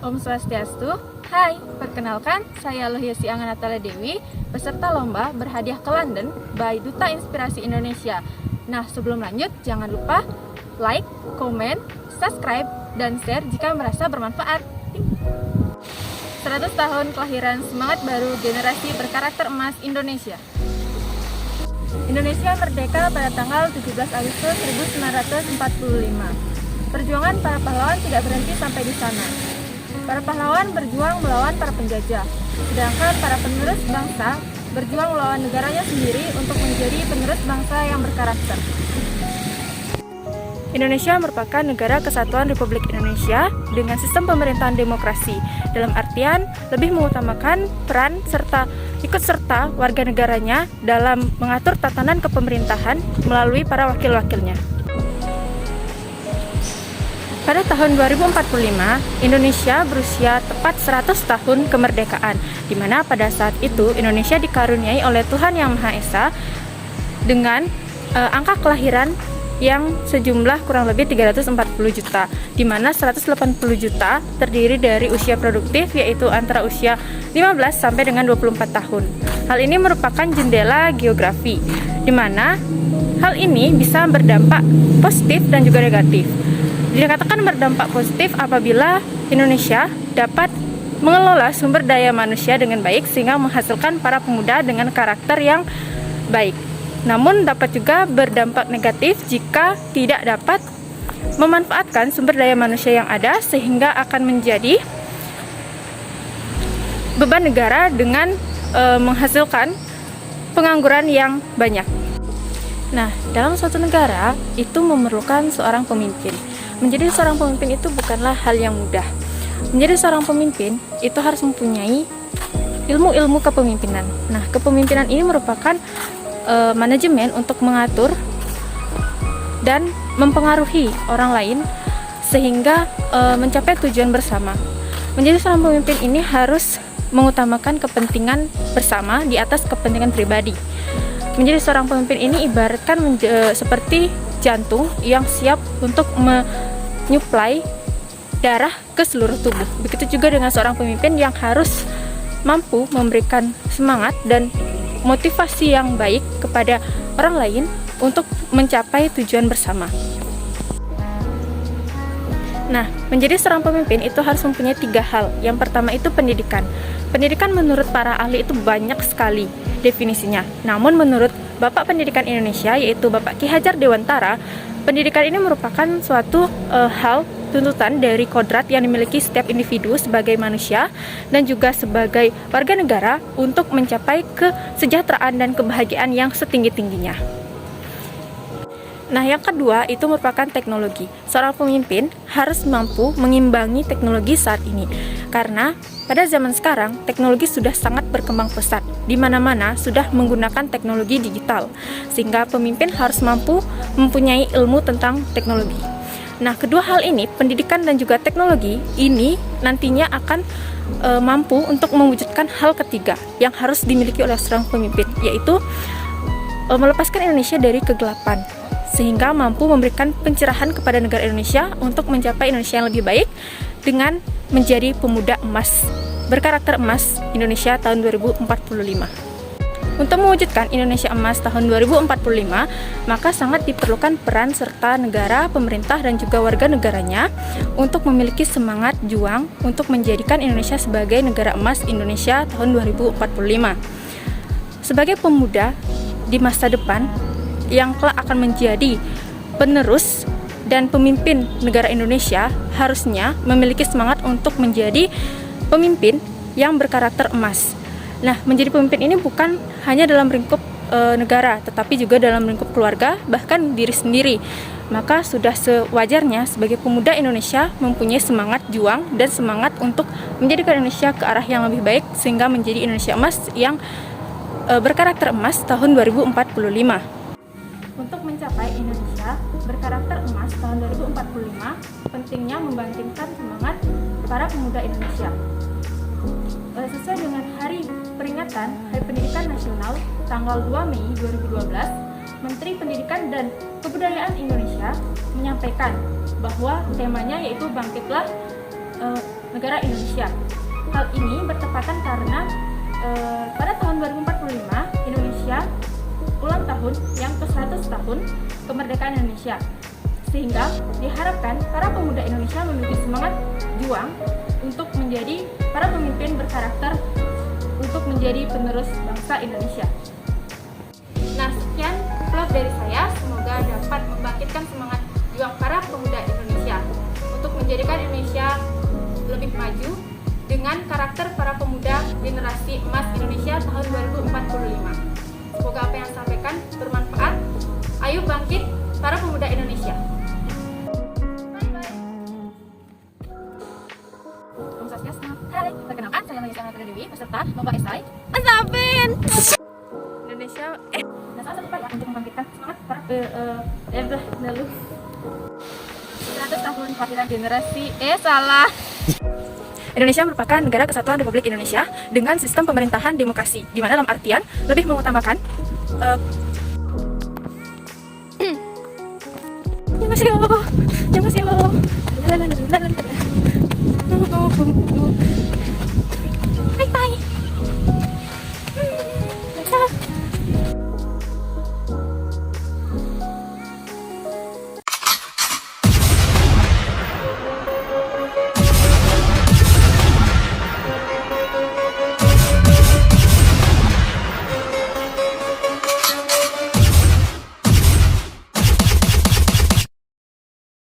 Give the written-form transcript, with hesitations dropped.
Om Swastiastu. Hai, perkenalkan saya Lohyesi Anganatala Dewi, peserta lomba berhadiah ke London by Duta Inspirasi Indonesia. Nah, sebelum lanjut, jangan lupa like, komen, subscribe, dan share jika merasa bermanfaat. 100 tahun kelahiran semangat baru generasi berkarakter emas Indonesia. Indonesia merdeka pada tanggal 17 Agustus 1945. Perjuangan para pahlawan tidak berhenti sampai di sana. Para pahlawan berjuang melawan para penjajah, sedangkan para penerus bangsa berjuang melawan negaranya sendiri untuk menjadi penerus bangsa yang berkarakter. Indonesia merupakan negara kesatuan Republik Indonesia dengan sistem pemerintahan demokrasi, dalam artian lebih mengutamakan peran serta ikut serta warga negaranya dalam mengatur tatanan kepemerintahan melalui para wakil-wakilnya. Pada tahun 2045, Indonesia berusia tepat 100 tahun kemerdekaan, di mana pada saat itu Indonesia dikaruniai oleh Tuhan Yang Maha Esa dengan angka kelahiran yang sejumlah kurang lebih 340 juta, di mana 180 juta terdiri dari usia produktif, yaitu antara usia 15 sampai dengan 24 tahun. Hal ini merupakan jendela geografi, di mana hal ini bisa berdampak positif dan juga negatif. Dikatakan berdampak positif apabila Indonesia dapat mengelola sumber daya manusia dengan baik sehingga menghasilkan para pemuda dengan karakter yang baik. Namun dapat juga berdampak negatif jika tidak dapat memanfaatkan sumber daya manusia yang ada sehingga akan menjadi beban negara dengan menghasilkan pengangguran yang banyak. Nah, dalam suatu negara itu memerlukan seorang pemimpin. Menjadi seorang pemimpin itu bukanlah hal yang mudah. Menjadi seorang pemimpin itu harus mempunyai ilmu-ilmu kepemimpinan. Nah, kepemimpinan ini merupakan manajemen untuk mengatur dan mempengaruhi orang lain sehingga mencapai tujuan bersama. Menjadi seorang pemimpin ini harus mengutamakan kepentingan bersama di atas kepentingan pribadi. Menjadi seorang pemimpin ini ibaratkan seperti jantung yang siap untuk menyuplai darah ke seluruh tubuh. Begitu juga dengan seorang pemimpin yang harus mampu memberikan semangat dan motivasi yang baik kepada orang lain untuk mencapai tujuan bersama. Nah, menjadi seorang pemimpin itu harus mempunyai 3 hal. Yang pertama itu pendidikan. Pendidikan menurut para ahli itu banyak sekali definisinya. Namun menurut Bapak Pendidikan Indonesia, yaitu Bapak Ki Hajar Dewantara, pendidikan ini merupakan suatu hal tuntutan dari kodrat yang dimiliki setiap individu sebagai manusia dan juga sebagai warga negara untuk mencapai kesejahteraan dan kebahagiaan yang setinggi-tingginya. Nah, yang kedua itu merupakan teknologi. Seorang pemimpin harus mampu mengimbangi teknologi saat ini. Karena pada zaman sekarang teknologi sudah sangat berkembang pesat. Di mana-mana sudah menggunakan teknologi digital. Sehingga pemimpin harus mampu mempunyai ilmu tentang teknologi. Nah, kedua hal ini, pendidikan dan juga teknologi ini nantinya akan mampu untuk mewujudkan hal ketiga yang harus dimiliki oleh seorang pemimpin, yaitu melepaskan Indonesia dari kegelapan, sehingga mampu memberikan pencerahan kepada negara Indonesia untuk mencapai Indonesia yang lebih baik dengan menjadi pemuda emas, berkarakter emas Indonesia tahun 2045. Untuk mewujudkan Indonesia emas tahun 2045, maka sangat diperlukan peran serta negara, pemerintah, dan juga warga negaranya untuk memiliki semangat juang untuk menjadikan Indonesia sebagai negara emas Indonesia tahun 2045. Sebagai pemuda di masa depan yang kelak akan menjadi penerus dan pemimpin negara Indonesia, harusnya memiliki semangat untuk menjadi pemimpin yang berkarakter emas. Nah, menjadi pemimpin ini bukan hanya dalam lingkup negara, tetapi juga dalam lingkup keluarga, bahkan diri sendiri. Maka sudah sewajarnya sebagai pemuda Indonesia mempunyai semangat juang dan semangat untuk menjadikan Indonesia ke arah yang lebih baik, sehingga menjadi Indonesia emas yang berkarakter emas tahun 2045. Untuk mencapai Indonesia berkarakter emas tahun 2045, pentingnya membangkitkan semangat para pemuda Indonesia. Sesuai dengan hari peringatan Hari Pendidikan Nasional tanggal 2 Mei 2012, Menteri Pendidikan dan Kebudayaan Indonesia menyampaikan bahwa temanya yaitu bangkitlah negara Indonesia. Hal ini bertepatan karena pada tahun 2045 Indonesia ulang tahun yang ke-100 tahun kemerdekaan Indonesia. Sehingga diharapkan para pemuda Indonesia memiliki semangat juang untuk menjadi para pemimpin berkarakter untuk menjadi penerus bangsa Indonesia. Nah, sekian vlog dari saya. Semoga dapat membangkitkan semangat juang para pemuda Indonesia untuk menjadikan Indonesia lebih maju dengan karakter para pemuda generasi emas Indonesia tahun 2045. Semoga apa yang saya sampaikan bermanfaat. Ayo bangkit para pemuda Indonesia. Hai, perkenalkan saya Melisa Nathalia Dewi, peserta Lomba Esai Mas Afin. Indonesia nah salah satu upaya untuk membangkitkan semangat para lalu 100 tahun kelahiran generasi salah. Indonesia merupakan negara kesatuan Republik Indonesia dengan sistem pemerintahan demokrasi, di mana dalam artian lebih mengutamakan Annyeonghaseyo.